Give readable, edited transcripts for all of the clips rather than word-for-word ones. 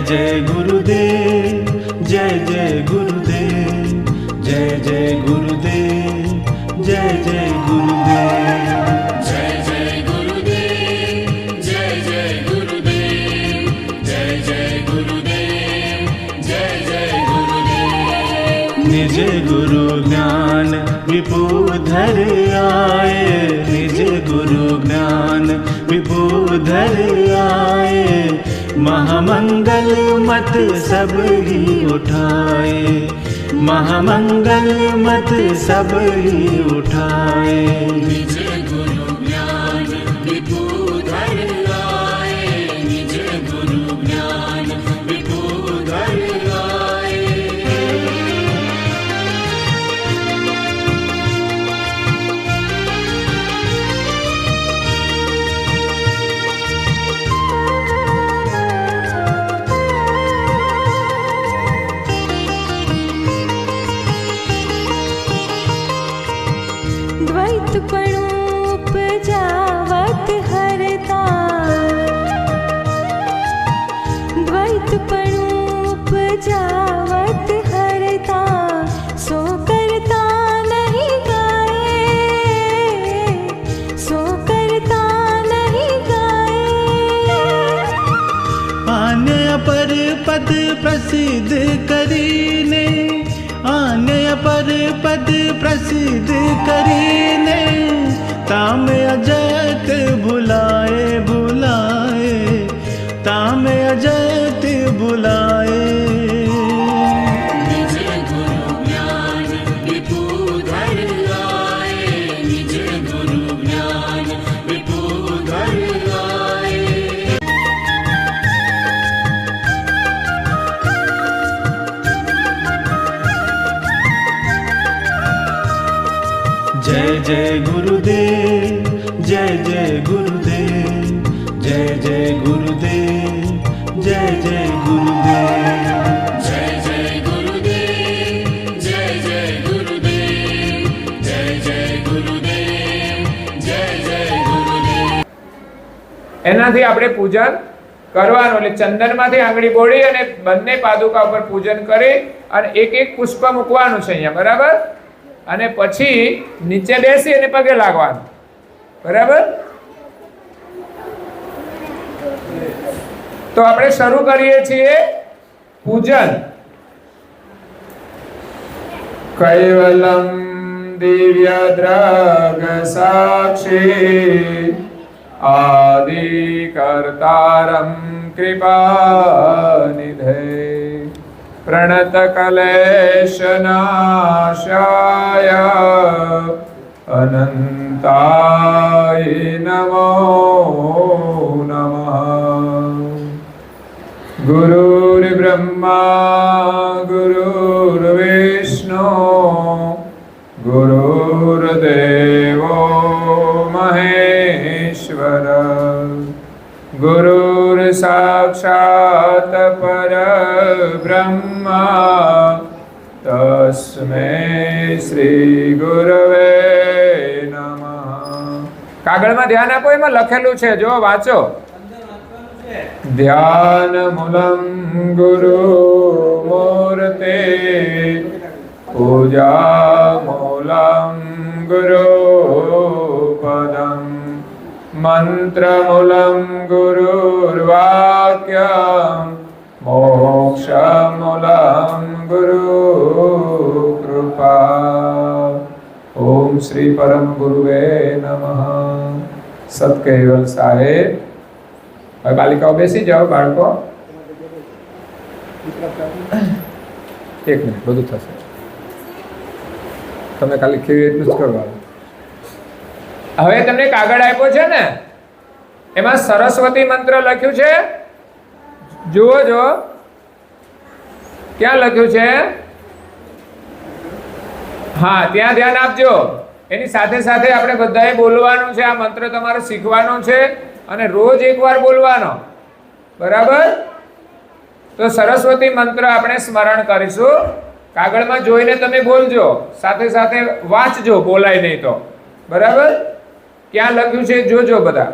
जय गुरुदेव, जय जय गुरुदेव, जय जय गुरुदेव, जय जय गुरुदेव, जय जय गुरुदेव, जय जय गुरुदेव, जय जय गुरुदेव, जय जय गुरुदेव। निज गुरु ज्ञान विपुधर आए, निज गुरु ज्ञान विपुधर आए, महामंगल मत सब ही उठाए, महामंगल मत सब ही उठाए। निज गुरु ज्ञान विपुधर आए, निज गुरु ज्ञान विपुधर आए। द्वैतपणोपजावत हरता, द्वैतपणोपजावत हरता, सो करता नहीं गाए, सो करता नहीं गाए। आने पर पद प्रसिद्ध करीने, आने पर पद प्रसिद्ध करीने, ताम अजत भुलाए भुलाए, ताम अजत बुलाए। निज गुरु ज्ञान विपुधर आए, निज गुरु ज्ञान विपुधर आए। जय जय गुरुदेव, जय जय गुरुदेव, जय जय गुरुदेव, जय जय गुरुदेव, जय जय गुरुदेव, जय जय गुरुदेव, जय जय गुरुदेव, जय जय गुरुदेव। એનાથી આપણે પૂજન કરવાનું, એટલે ચંદનમાંથી આંગળી બોળી અને બંને પાદુકા ઉપર પૂજન કરી અને એક એક પુષ્પ મૂકવાનું છે અહીંયા, બરાબર? અને પછી નીચે બેસી અને પગે લાગવાનું, બરાબર? તો આપણે શરૂ કરીએ છીએ પૂજન. કૈવલમ દિવ્ય દ્રગ સાક્ષી આદિ કર્તારમ કૃપાનિધે प्रणत कलेश नाशाय अनंताय नमो नमः। गुरुर्ब्रह्मा गुरुर्विष्णु गुरुर्देवो महेश्वर, गुरुर्साक्षात् परब्रह्मा तस्मै श्री गुरवे नमः। કાગળમાં ધ્યાન આપો, એમાં લખેલું છે, જો વાંચો. ધ્યાન મૂલમ ગુરુ મૂર્તે, પૂજા મૂલમ ગુરુ પદમ, મંત્રમૂલમ ગુરુર્વાક્યમ, મોક્ષમૂલમ ગુરુ કૃપા. ઓમ શ્રી પરમ ગુરુવે નમઃ. સત્કૈવલ સાહેબ. હવે બાલિકાઓ બેસી જાઓ, બાળકો. એક મિનિટ, બધું થશે. તમે ખાલી કેવી એટલું જ કરવાનું. હવે તમને કાગળ આપ્યો છે ને, એમાં સરસ્વતી મંત્ર લખ્યું છે, જુઓ જો ક્યાં લખ્યું છે. હા, ત્યાં ધ્યાન આપજો. એની સાથે સાથે આપણે બધાએ બોલવાનું છે. આ મંત્ર તમારે શીખવાનો છે અને રોજ એકવાર બોલવાનો, બરાબર? તો સરસ્વતી મંત્ર આપણે સ્મરણ કરીશું. કાગળમાં જોઈને તમે બોલજો, સાથે સાથે વાંચજો, બોલાય નહીં તો, બરાબર? ક્યાં લખ્યું છે જોજો બધા.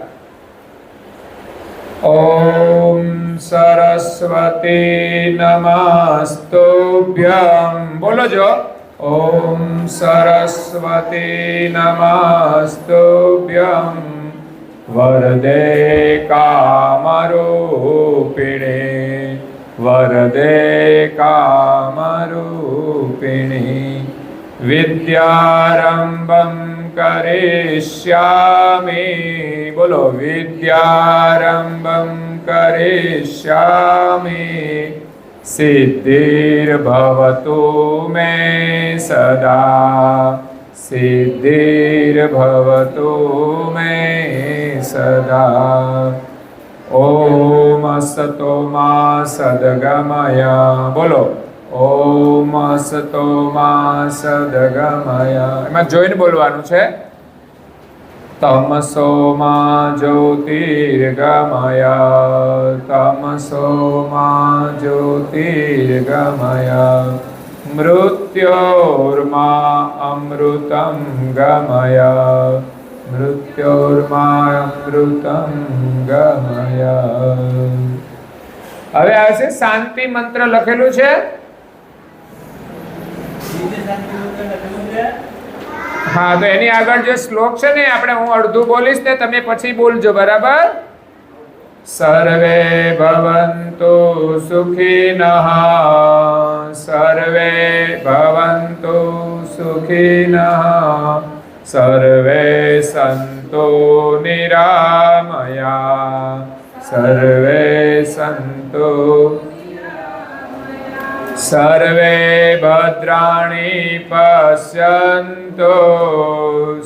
ઓમ સરસ્વતી નમસ્તુભ્યમ. બોલો જો. ઓમ સરસ્વતી નમસ્તુભ્યમ વરદે કામરૂપિણે વરદે કામરૂપિણી વિદ્યારંભં કરિષ્યામિ. બોલો વિદ્યારંભં કરિષ્યામિ સિદ્ધિર્ભવતુ મે સદા સિદ્ધિર્ભવતુ મે સદા. ઓમ અસતો મા સદગમય. બોલો ઓમ અસતો મા સદગમય. એમાં જોઈને બોલવાનું છે. તમસો મા જ્યોતિર્ગમય તમસો મા જ્યોતિર્ગમય મૃત્યોર્મા અમૃતમ ગમય મૃત્યોર્મા અમૃતમ ગમય. હવે આવે છે શાંતિ મંત્ર લખેલું છે. હા, તો એની આગળ જે શ્લોક છે ને આપણે હું અડધું બોલીશ ને તમે પછી બોલજો, બરાબર? સર્વે ભવન્તુ સુખિનઃ સર્વે ભવન્તુ સુખિનઃ સર્વે સંતો નિરામયા સર્વે સંતો સર્વે ભદ્રાણિ પશ્યન્તુ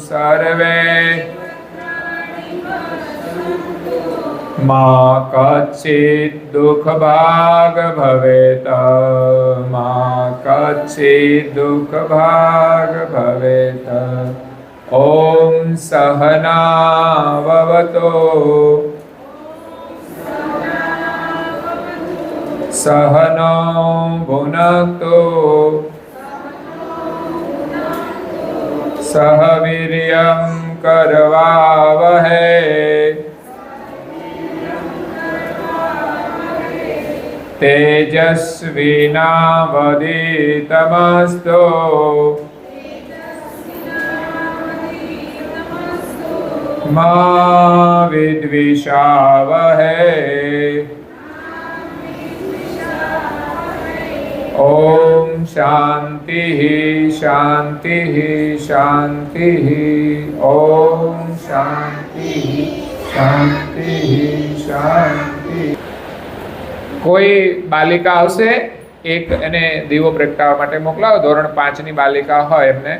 સર્વે મા કચ્છિત દુઃખ ભાગ ભવેત મા કચ્છિત દુઃખ ભાગ ભવેત. ઓમ સહનાવવતો સહનો ભુનક્તુ સહ વીર્યં કરવાવહે તેજસ્વીનાવધીતમસ્તુ મા વિદ્વિષાવહે. ઓમ શાંતિ શાંતિ શાંતિ. ઓમ શાંતિ શાંતિ શાંતિ. કોઈ બાલિકા આવશે, એક એને દીવો પ્રગટાવવા માટે મોકલાવો. ધોરણ 5 ની બાલિકા હોય એમને.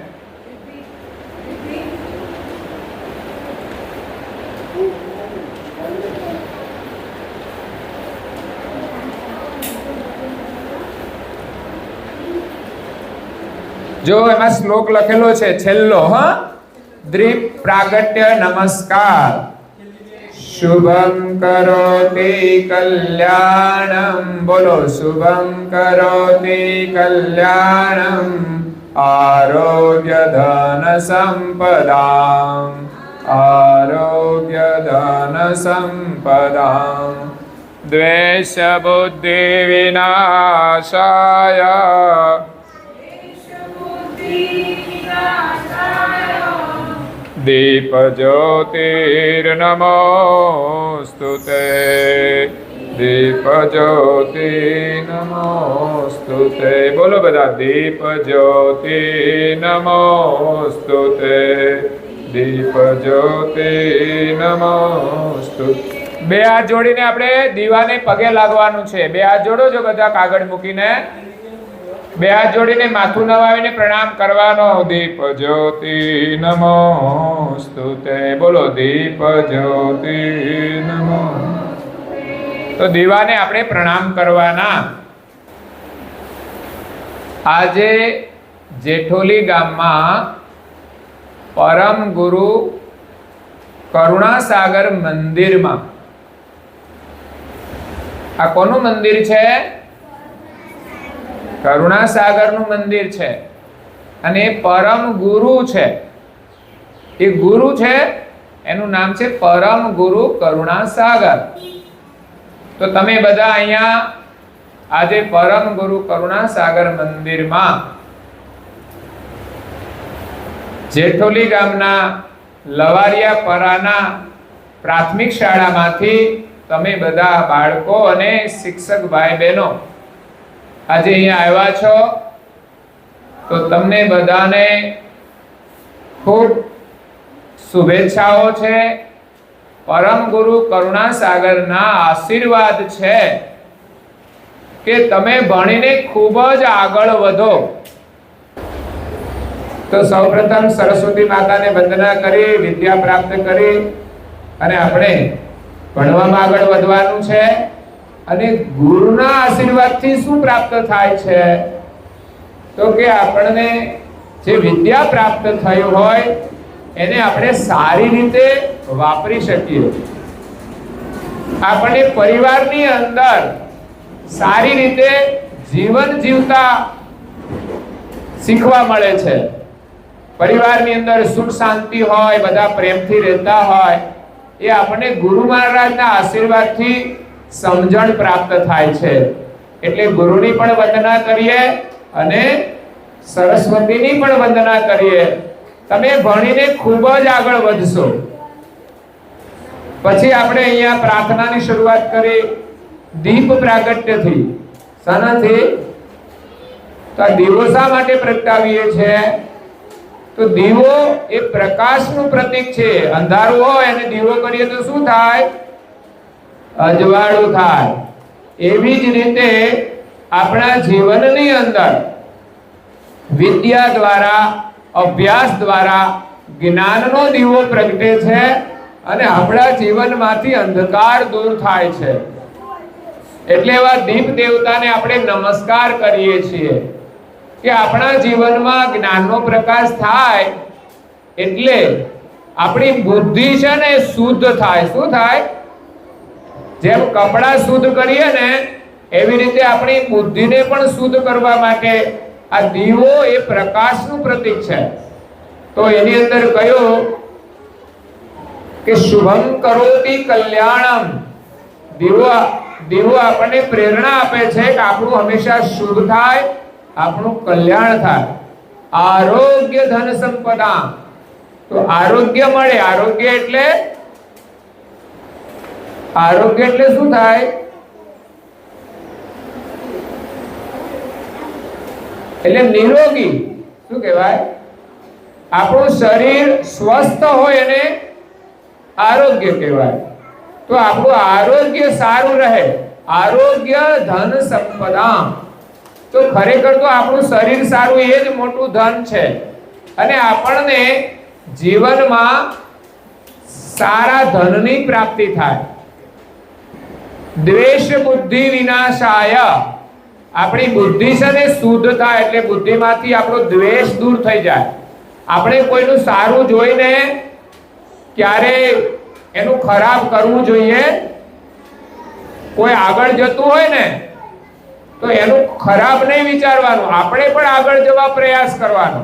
જો એમાં શ્લોક લખેલો છે છેલ્લો. હા, દ્વીપ પ્રાગટ્ય નમસ્કાર. શુભમ કરોતિ કલ્યાણમ. બોલો શુભમ કરોતિ કલ્યાણમ આરોગ્ય ધન સંપદામ આરોગ્ય ધન સંપદામ. દ્વેષ બુદ્ધિ વિનાશાય દીપ જ્યોતિર્નમોસ્તુતે દીપ જ્યોતિ નમોસ્તુતે. બોલો બધા દીપ જ્યોતિ નમોસ્તુતે દીપ જ્યોતિ નમોસ્તુતે. બે હાથ જોડીને આપણે દીવાને પગે લાગવાનું છે. બે હાથ જોડો જો બધા કાગળ મૂકીને. બે હાથ જોડીને માથું નવાવીને પ્રણામ કરવાનો. દીપ જ્યોતિ નમોસ્તુતે. બોલો દીપ જ્યોતિ નમો. તો દીવાને આપણે પ્રણામ કરવાના. આજે જેઠોલી ગામમાં પરમ ગુરુ કરુણાસાગર મંદિરમાં, આ કોનું મંદિર છે? કરુણાસાગરનું મંદિર છે. અને એ પરમ ગુરુ છે. એ ગુરુ છે, એનું નામ છે પરમ ગુરુ કરુણાસાગર. તો તમે બધા અહીંયા આજે પરમ ગુરુ કરુણા સાગર મંદિરમાં જેઠોલી ગામના લવારિયા પરાના પ્રાથમિક શાળામાંથી તમે બધા બાળકો અને શિક્ષક ભાઈ બહેનો આજે અહીંયા આવ્યા છો, તો તમને બધાને ખૂબ શુભેચ્છાઓ છે. પરમ ગુરુ કરુણા સાગરના આશીર્વાદ છે કે તમે ભણીને ખૂબ જ આગળ વધો. તો સૌપ્રથમ સરસ્વતી માતાને વંદના કરી, વિદ્યા પ્રાપ્ત કરી અને આપણે ભણવામાં આગળ વધવાનું છે. અને ગુરુના આશીર્વાદથી શું પ્રાપ્ત થાય છે? તો કે આપણને જે વિદ્યા પ્રાપ્ત થયું હોય એને આપણે સારી રીતે વાપરી શકીએ. આપણે પરિવારની અંદર સારી રીતે જીવન જીવતા શીખવા મળે છે. પરિવારની અંદર સુખ શાંતિ હોય, બધા પ્રેમથી રહેતા હોય, એ આપણને ગુરુ મહારાજના આશીર્વાદથી સમજણ પ્રાપ્ત થાય છે. એટલે ગુરુની પણ વંદના કરીએ અને સરસ્વતીની પણ વંદના કરીએ. તમે ભણીને ખૂબ જ આગળ વધશો. પછી આપણે અહીંયા પ્રાર્થનાની શરૂઆત કરી દીપ પ્રાગટ્યથી. શાનાથી? તો આ દીવો શા માટે પ્રગટાવીએ છીએ? તો દીવો એ પ્રકાશનું પ્રતીક છે. અંધારું હોય અને દીવો કરીએ તો શું થાય? અજવાળું થાય. એવી જ રીતે આપણા જીવનની અંદર વિદ્યા દ્વારા, અભ્યાસ દ્વારા જ્ઞાનનો દીવો પ્રગટે છે અને આપણા જીવનમાંથી અંધકાર દૂર થાય છે. એટલે એવા દીપ દેવતાને આપણે નમસ્કાર કરીએ છીએ કે આપણા જીવનમાં જ્ઞાનનો પ્રકાશ થાય એટલે આપણી બુદ્ધિ છે ને શુદ્ધ થાય. શું થાય? જેમ કપડા શુદ્ધ કરીએ ને એવી રીતે આપણી બુદ્ધિને પણ શુદ્ધ કરવા માટે આ દીવો એ પ્રકાશનું પ્રતીક છે. તો એની અંદર કહ્યું કે શુભમ કરોતિ કલ્યાણમ. દીવો આપણને પ્રેરણા આપે છે કે આપણું હંમેશા શુભ થાય, આપણું કલ્યાણ થાય. આરોગ્ય ધન સંપદા. તો આરોગ્ય મળે. આરોગ્ય એટલે શું થાય? એટલે નિરોગી. શું કહેવાય? આપણું શરીર સ્વસ્થ હોય અને આરોગ્ય કહેવાય. તો આપણું આરોગ્ય સારું રહે. આરોગ્ય ધન સંપદા. તો ખરેખર તો આપણું શરીર સારું એ જ મોટું ધન છે. અને આપણને જીવનમાં સારા ધનની પ્રાપ્તિ થાય. દ્વેષ બુદ્ધિ વિનાશાય. આપણી બુદ્ધિ છે ને શુદ્ધ થાય એટલે બુદ્ધિમાંથી આપણો દ્વેષ દૂર થઈ જાય. આપણે કોઈનું સારું જોઈને ક્યારે એનું ખરાબ કરવું જોઈએ? કોઈ આગળ જતું હોય ને તો એનું ખરાબ નહીં વિચારવાનું, આપણે પણ આગળ જવા પ્રયાસ કરવાનો.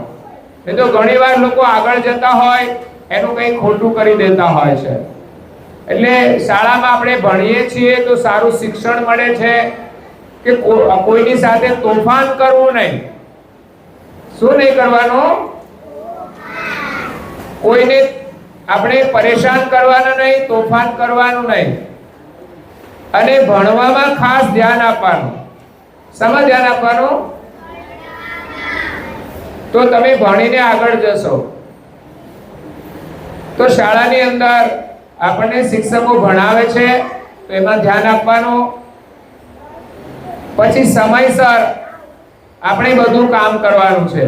નહીં તો ઘણીવાર લોકો આગળ જતા હોય એનું કંઈ ખોટું કરી દેતા હોય છે. એટલે શાળામાં આપણે ભણીએ છીએ તો સારું શિક્ષણ મળે છે કે કોઈની સાથે તોફાન કરવું નહીં. શું નહીં કરવાનું? કોઈને આપણે પરેશાન કરવાનું નહીં, તોફાન કરવાનું નહીં. અને ભણવામાં ખાસ ધ્યાન આપવાનું. શામાં ધ્યાન આપવાનું? તો તમે ભણીને આગળ જશો. તો શાળાની અંદર આપણને શિક્ષકો ભણાવે છે તો એમાં ધ્યાન આપવાનું. પછી સમયસર આપણે બધું કામ કરવાનું છે.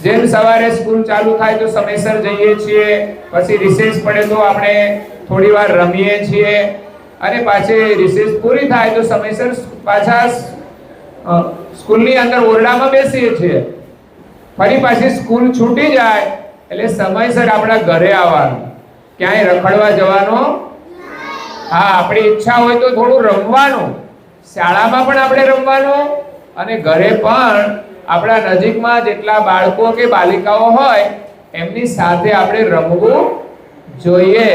જેમ સવારે સ્કૂલ ચાલુ થાય તો સમયસર જઈએ છીએ, પછી રિસેસ પડે તો આપણે થોડી વાર રમીએ છીએ અને પાછી રિસેસ પૂરી થાય તો સમયસર પાછા સ્કૂલની અંદર ઓરડામાં બેસીએ છીએ. ફરી પાછી સ્કૂલ છૂટી જાય એટલે સમયસર આપણા ઘરે આવવાનું. ક્યાંય રખડવા જવાનું? હા, આપણી ઈચ્છા હોય તો થોડું રમવાનું. શાળામાં પણ આપણે રમવાનું અને ઘરે પણ આપણા નજીકમાં જેટલા બાળકો કે બાલિકાઓ હોય એમની સાથે આપણે રમવું જોઈએ,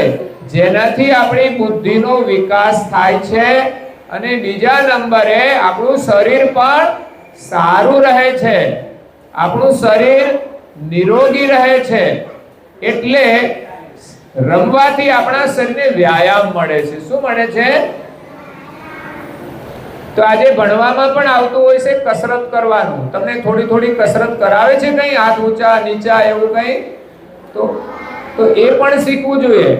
જેનાથી આપણી બુદ્ધિનો વિકાસ થાય છે અને બીજા નંબરે આપણું શરીર પણ સારું રહે છે, આપણું શરીર નિરોગી રહે છે. એટલે રમવાથી આપણા શરીરને વ્યાયામ મળે છે. શું મળે છે? તો આજે ભણવામાં પણ આવતું હોય છે કસરત કરવાનું. તમને થોડી થોડી કસરત કરાવે છે કઈ, હાથ ઊંચા નીચા એવું કઈ, તો એ પણ શીખવું જોઈએ.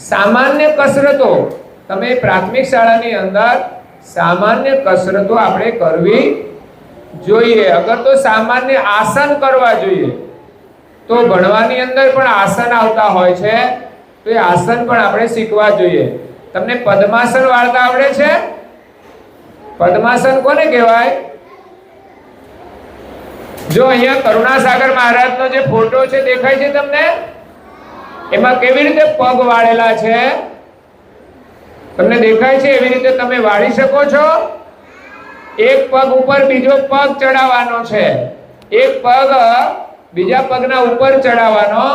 સામાન્ય કસરતો તમે પ્રાથમિક શાળાની અંદર સામાન્ય કસરતો આપણે કરવી જોઈએ. અગર તો સામાન્ય આસન કરવા જોઈએ, તો ભણવાની અંદર પણ આસન આવતા હોય છે, તો એ આસન પણ આપણે શીખવા જોઈએ. તમને પદ્માસન વાળતા આવડે છે? પદ્માસન કોને કહેવાય? જો અહીંયા કરુણાસાગર મહારાજનો જે ફોટો છે દેખાય છે તમને? એમાં કેવી રીતે પગ વાળેલા છે તમને દેખાય છે? એવી રીતે તમે વાળી શકો છો. એક પગ ઉપર બીજો પગ ચડાવવાનો છે, એક પગ બીજા પગના ઉપર ચડાવવાનો.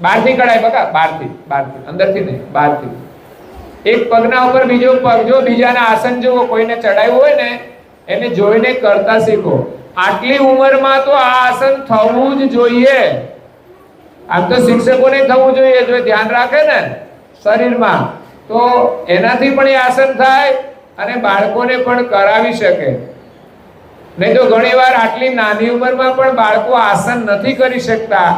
બહારથી કઢાય બકા, બહારથી અંદરથી નહીં, બહારથી. એક પગના ઉપર બીજો પગ. જો બીજાના આસન જુઓ, કોઈને ચડાવ્યું હોય ને એને જોઈને કરતા શીખો. આટલી ઉંમરમાં તો આ આસન થવું જ જોઈએ. આમ તો શિક્ષકોને થવું જોઈએ, જો ધ્યાન રાખે ને શરીરમાં, તો એનાથી પણ એ આસન થાય અને બાળકોને પણ કરાવી શકે. નહીં તો ઘણીવાર આટલી નાની ઉંમરમાં પણ બાળકો આસન નથી કરી શકતા,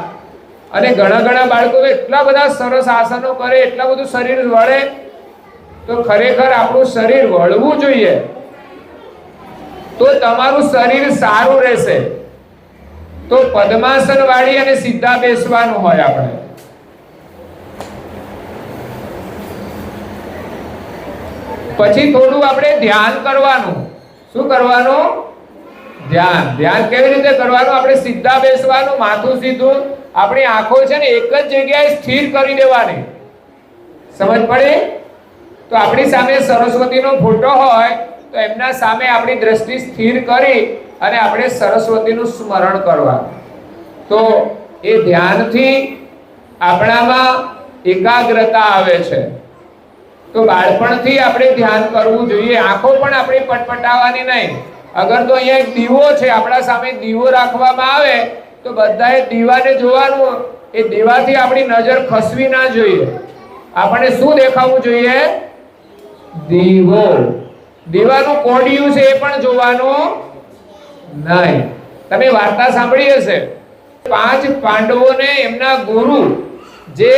અને ઘણા બાળકો એટલા બધા સરસ આસનો કરે, એટલા બધું શરીર વળે. તો ખરેખર આપણું શરીર વળવું જોઈએ, તો તમારું શરીર સારું રહેશે. તો પદ્માસન વાળી અને સીધા બેસવાનું હોય. આપણે પછી થોડું આપણે ધ્યાન કરવાનું. શું કરવાનું? ધ્યાન કેવી રીતે કરવાનું? આપણે સીધા બેસવાનું, માથું સીધું, આપણી આંખો છે ને એક જ જગ્યાએ સ્થિર કરી દેવાની. સમજ પડી? તો આપણી સામે સરસ્વતીનો ફોટો હોય તો એમના સામે આપણી દ્રષ્ટિ સ્થિર કરી અને આપણે સરસ્વતીનું સ્મરણ કરવાનું. તો એ ધ્યાનથી આપણામાં એકાગ્રતા આવે છે. તો બાળપણથી આપણે ધ્યાન કરવું જોઈએ. આંખો પણ આપણી પટપટાવવાની નહીં. અગર તો અહીંયા એક દીવો છે, આપણા સામે દીવો રાખવામાં આવે તો બધાએ દીવાને જોવાનું. એ દીવાથી આપણી નજર ખસવી ના જોઈએ. આપણે શું દેખાવું જોઈએ? દીવો. દીવાનું કોડિયું છે એ પણ જોવાનું નહીં. તમે વાર્તા સાંભળી હશે, 5 પાંડવોને એમના ગુરુ, જે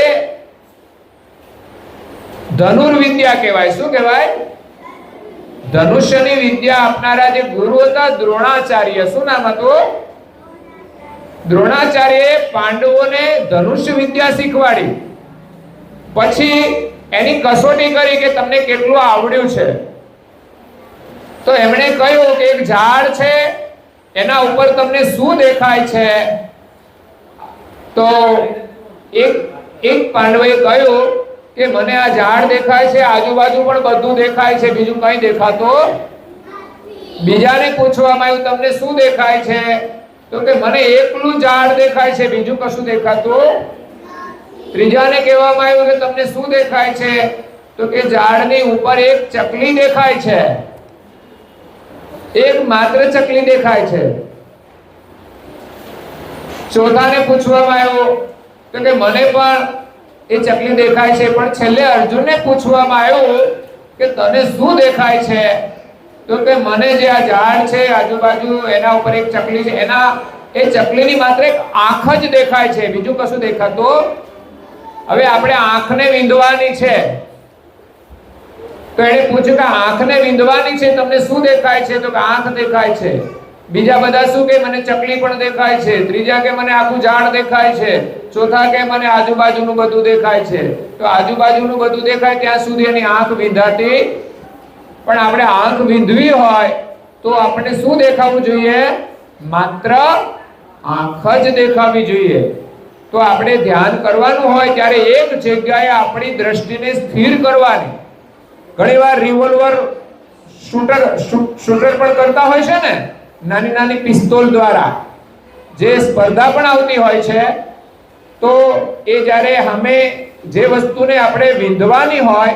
ધનુર્વિદ્યા કહેવાય, શું કહેવાય? ધનુષ્યની વિદ્યા આપનારા જે ગુરુ હતા, દ્રોણાચાર્ય. શું નામ હતું? દ્રોણાચાર્યએ પાંડવોને ધનુષ્ય વિદ્યા શીખવાડી. પછી એની કસોટી કરી કે તમને કેટલું આવડ્યું છે. તો એમણે કહ્યું કે એક ઝાડ છે, એના ઉપર તમને શું દેખાય છે? તો એક પાંડવે કહ્યું કે મને આ ઝાડ દેખાય છે, આજુબાજુ પણ બધું દેખાય છે, બીજું કઈ દેખાતું. બીજાને પૂછવામાં આવ્યું તમને શું દેખાય છે? તો કે મને એકલું ઝાડ દેખાય છે, બીજું કશું દેખાતું. ત્રીજાને કહેવામાં આવ્યું કે તમને શું દેખાય છે? તો કે ઝાડની ઉપર એક ચકલી દેખાય છે, એક માત્ર ચકલી દેખાય છે. ચોથાને પૂછવામાં આવ્યું તો કે મને પણ એ ચકલી દેખાય છે. પણ છેલ્લે અર્જુનને પૂછવામાં આવ્યું કે તને શું દેખાય છે? તો કે મને જે આ ઝાડ છે આજુબાજુ એના ઉપર એક ચકલી છે, એ ચકલીની માત્ર એક આંખ જ દેખાય છે, બીજું કશું દેખાતું. હવે આપણે આંખને વિંધવાની છે, તો એને પૂછ્યું કે આંખને વિંધવાની છે, તમને શું દેખાય છે? તો કે આંખ દેખાય છે. બીજા બધા શું કે મને ચકલી પણ દેખાય છે. ત્રીજા કે મને આખું ઝાડ દેખાય છે. ચોથા કે મને આજુબાજુનું બધું દેખાય છે. તો આજુબાજુનું બધું દેખાય ત્યાં સુધી એની આંખ વિંધાતી. પણ આપણે આંખ વિંધવી હોય તો આપણે શું દેખાવું જોઈએ? માત્ર આંખ જ દેખાવી જોઈએ. તો આપણે ધ્યાન કરવાનું હોય ત્યારે એક જગ્યાએ આપણી દ્રષ્ટિને સ્થિર કરવાની. ઘણીવાર રિવોલ્વર શૂટર પણ કરતા હોય છે ને, નાની નાની પિસ્તોલ દ્વારા જે સ્પર્ધા પણ આવતી હોય છે. તો એ જ્યારે અમે જે વસ્તુને આપણે વિંધવાની હોય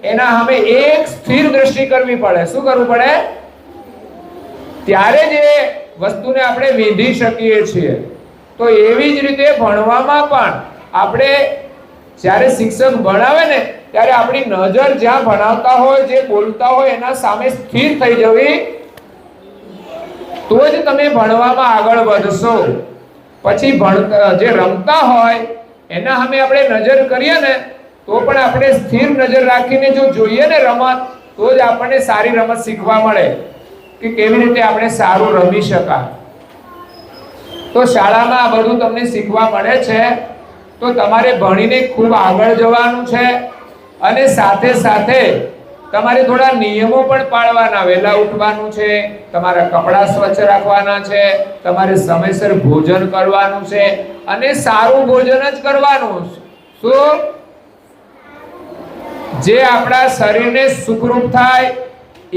એના સામે એક સ્થિર દ્રષ્ટિ કરવી પડે. શું કરવું પડે? ત્યારે જ એ વસ્તુને આપણે વિંધી શકીએ છીએ. તો એવી જ રીતે ભણવામાં પણ આપણે જ્યારે શિક્ષક ભણાવે ને ત્યારે આપણી નજર જ્યાં ભણાવતા હોય, જે બોલતા હોય એના સામે સ્થિર થઈ જવી, તો જ તમે ભણવામાં આગળ વધશો. પછી જે રમતા હોય એના સામે આપણે નજર કરીએ ને તો પણ આપણે સ્થિર નજર રાખીને જો જોઈએ ને રમત, તો જ આપણને સારી રમત શીખવા મળે કે કેવી રીતે આપણે સારું રમી શકાય. તો શાળામાં આ બધું તમને શીખવા મળે છે. તો તમારે ભણીને ખૂબ આગળ જવાનું છે અને સાથે સાથે તમારે થોડા નિયમો પણ પાળવાના. વહેલા ઉઠવાનું છે, તમારા કપડાં સ્વચ્છ રાખવાના છે, તમારે સમયસર ભોજન કરવાનું છે અને સારું ભોજન જ કરવાનું. શું? જે આપણા શરીરને સુખરૂપ થાય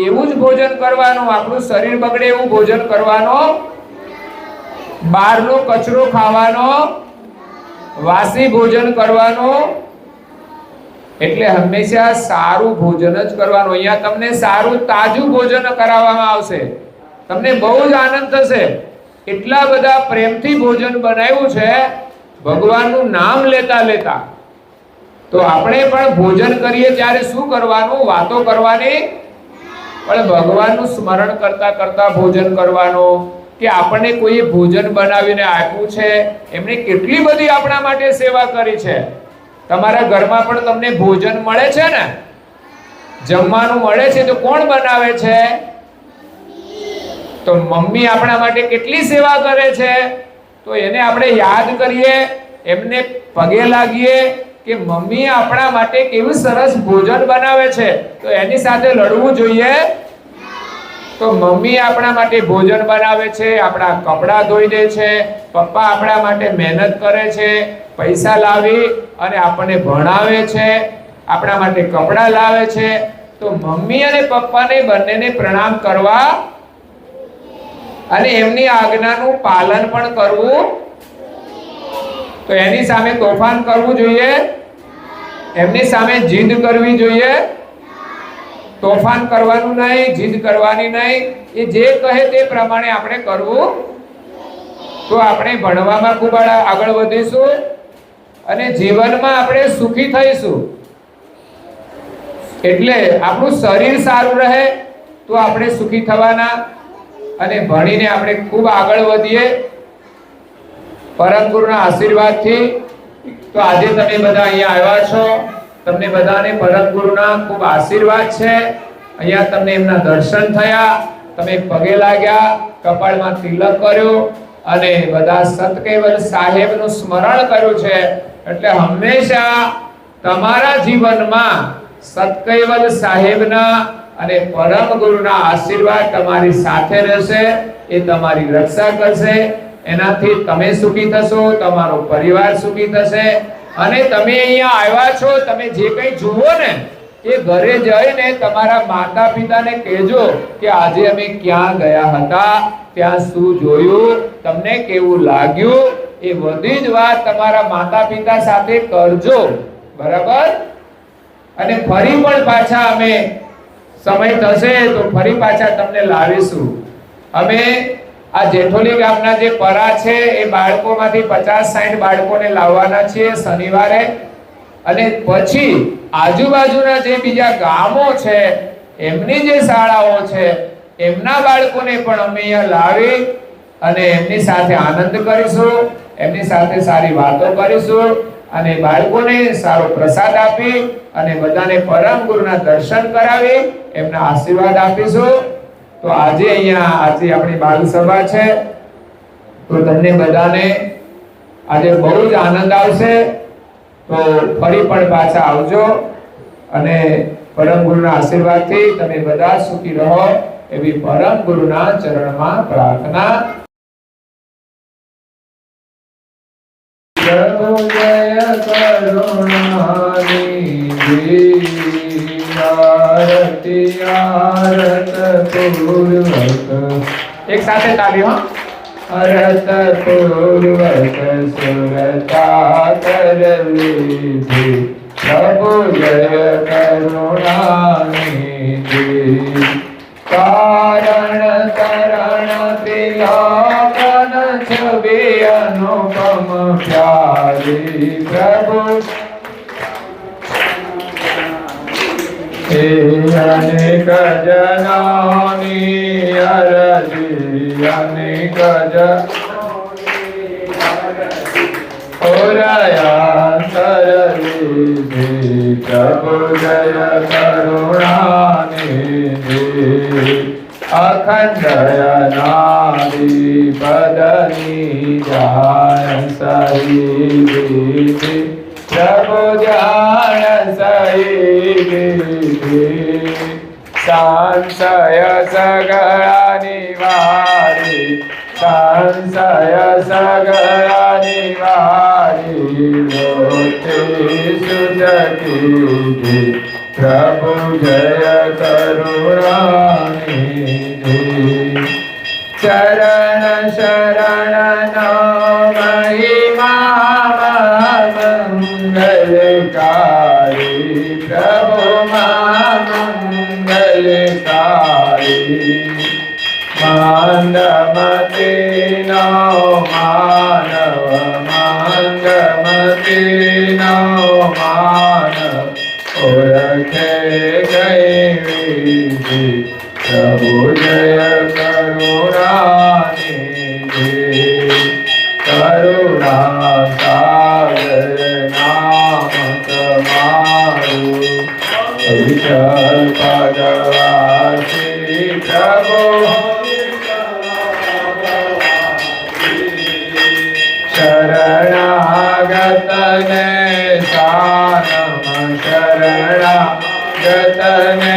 એવું જ ભોજન કરવાનું. આપણું શરીર બગડે એવું ભોજન કરવાનું. બહારનો કચરો ખાવાનો, વાસી ભોજન કરવાનું. એટલે હંમેશા સારું ભોજન જ કરવાનું. અહીંયા તમને સારું તાજું ભોજન કરાવવામાં આવશે. તમને બહુ જ આનંદ થશે. એટલા બધા પ્રેમથી ભોજન બનાવ્યું છે ભગવાનનું નામ લેતા લેતા. તો આપણે પણ ભોજન કરીએ ત્યારે શું કરવાનું? વાતો કરવાની, પણ ભગવાનનું સ્મરણ કરતા કરતા ભોજન કરવાનું. કે આપણને કોઈ ભોજન બનાવીને આપ્યું છે, એમણે કેટલી બધી આપણા માટે સેવા કરી છે. તમારા ઘરમાં પણ તમને ભોજન મળે છે ને, જમવાનું મળે છે, તો કોણ બનાવે છે? તો મમ્મી આપણા માટે કેટલી સેવા કરે છે. તો એને આપણે યાદ કરીએ, એમને પગે લાગીએ કે મમ્મી આપણા માટે કેવું સરસ ભોજન બનાવે છે, તો એની સાથે લડવું જોઈએ. તો મમ્મી આપણા માટે ભોજન બનાવે છે, આપણા કપડાં ધોઈ દે છે, પપ્પા આપણા માટે મહેનત કરે છે, પૈસા લાવી અને આપણને ભણાવે છે, આપણા માટે કપડાં લાવે છે. તો મમ્મી અને પપ્પાને બંનેને પ્રણામ કરવા અને એમની આજ્ઞાનું પાલન પણ કરવું. તો એની સામે તોફાન કરવું જોઈએ? એમની સામે જીદ કરવી જોઈએ? તોફાન કરવાનું નહીં, જીદ કરવાની નહીં. એ જે કહે તે પ્રમાણે આપણે કરવું. તો આપણે ભણવામાં ખૂબ આગળ વધીશું અને જીવનમાં આપણે સુખી થઈશું. એટલે આપણું શરીર સારું રહે તો આપણે સુખી થવાના અને ભણીને આપણે ખૂબ આગળ વધીએ પરમ ગુરુના આશીર્વાદથી. તો આજે તમે બધા અહીંયા આવ્યા છો, તમને બધાને પરમ ગુરુના ખૂબ આશીર્વાદ છે. અહીંયા તમને એમના દર્શન થયા, તમે પગે લાગ્યા, કપાળમાં તિલક કર્યો અને બધા સતકેવલ સાહેબનું સ્મરણ કર્યું છે. એટલે હંમેશા તમારા જીવનમાં સતકેવલ સાહેબના અને પરમ ગુરુના આશીર્વાદ તમારી સાથે રહેશે. એ તમારી રક્ષા કરશે. એનાથી તમે સુખી થશો, તમારો પરિવાર સુખી થશે. અને તમે અહીંયા આવ્યા છો, તમે જે કંઈ જુઓ ને એ ઘરે જઈને તમારા માતા પિતાને કહેજો કે આજે અમે ક્યાં ગયા હતા, ત્યાં શું જોયું, તમને કેવું લાગ્યું. એ બધી જ વાત તમારા માતા પિતા સાથે કરજો, બરાબર? અને ફરી પણ પાછા અમે સમય થશે તો ફરી પાછા તમને લાવીશું. અમે આ જેઠોલી ગામના જે પરા છે એ બાળકોમાંથી 50-60 બાળકોને લાવવાના છીએ શનિવારે. અને પછી આજુબાજુના જે બીજા ગામો છે એમની જે શાળાઓ છે એમના બાળકોને પણ અમે અહીંયા લાવી અને એમની સાથે આનંદ કરીશું, એમની સાથે સારી વાતો કરીશું અને બાળકોને સારો પ્રસાદ આપી અને બધાને પરમ ગુરુના દર્શન કરાવી એમના આશીર્વાદ આપીશું. તો આજે આપણી બાલ સભા છે, તો તમને બધાને આજે બહુ જ આનંદ આવશે. તો ફરી પણ પાછા આવજો અને પરમ ગુરુના આશીર્વાદથી તમે બધા સુખી રહો એવી પરમ ગુરુના ચરણમાં પ્રાર્થના. પ્રભુ જય કરુણાનિધિ આરતી આરત પૂર્વક. એક સાથે તાળી. અરત પૂર્વક સુરતા કરવી પ્રભુ જય કરુણાનિધિ કારણ તરણ ત્રિલોકન છબી અનુપમ પ્યારી પ્રભુ અનેક જનાની અરજી અનેક ઓરયાંતરલી પ્રભુ જય કરુણાનિધિ અખંડ અનાદિ પદની જાણ સહી પ્રભુ જાણ સહી સંશય સગળા નિવારી સંશય સગળા નિવારી લોકે સુજકી પ્રભુ જય કરુણાનિધિ ચરણ શરણ નો મહિમા મંગલકારી પ્રભુ મંગલકારી માંદમતી નો માનવ માંગમતી નો માનવ ઓળખે ગઈ વિધિ પ્રભુ જય કરુણાનિધિ કરુણા સાગર નામ તમારું વિઠ્ઠલ ભગવાસી પ્રભુ શરણાગતને સાનમ શરણાગતને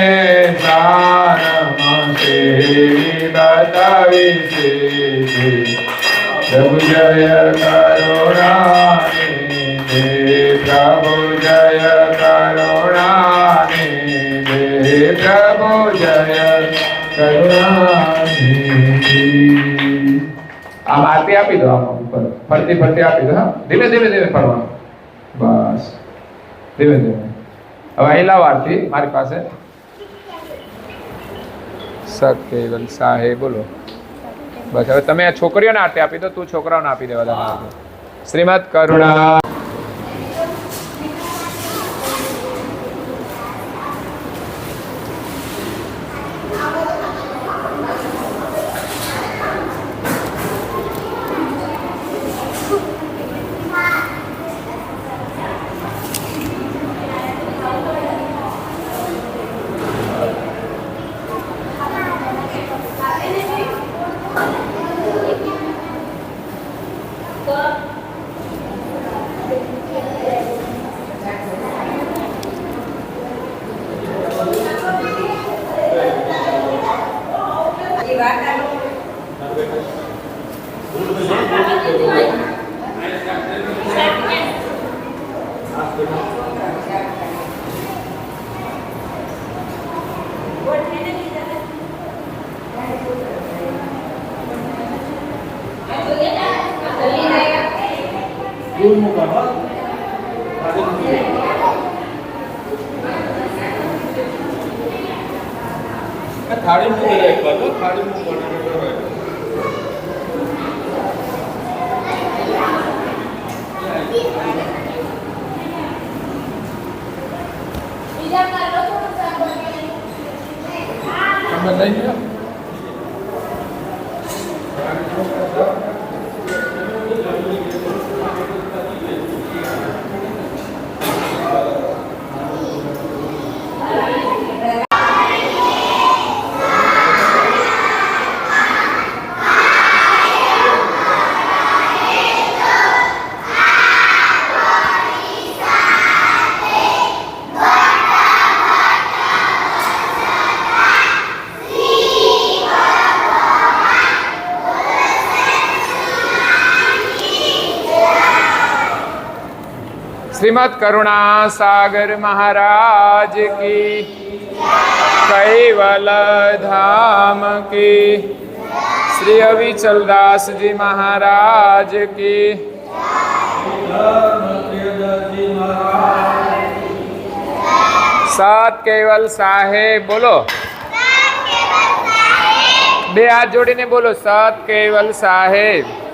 સાનમ સેવી બતાવી સિદ્ધિ પ્રભુ જય કરુણાનિધિ પ્રભુ જય કરુણાનિધિ પ્રભુ જય કરુણાનિધિ આમ આરતી આપી દો આમ ઉપર ફરતી ફરતી આપી દો હા ધીમે ધીમે ધીમે ફરવાનું બસ ધીમે ધીમે હવે અહીં લાવ આરતી મારી પાસે સત્યવન સાહેબ બોલો બસ હવે તમે આ છોકરીઓને આરતી આપી દો તું છોકરાઓને આપી દેવા તમારે શ્રીમદ કરુણા થાળી મૂકી દે એક વાર તો થાળી મૂકવાનું તમે લઈ લો श्रीमद करुणा सागर महाराज की कैवल धाम की श्री अविचलदास जी महाराज की। सत केवल साहेब बोलो, बे हाथ जोड़ीने बोलो, सत केवल साहेब।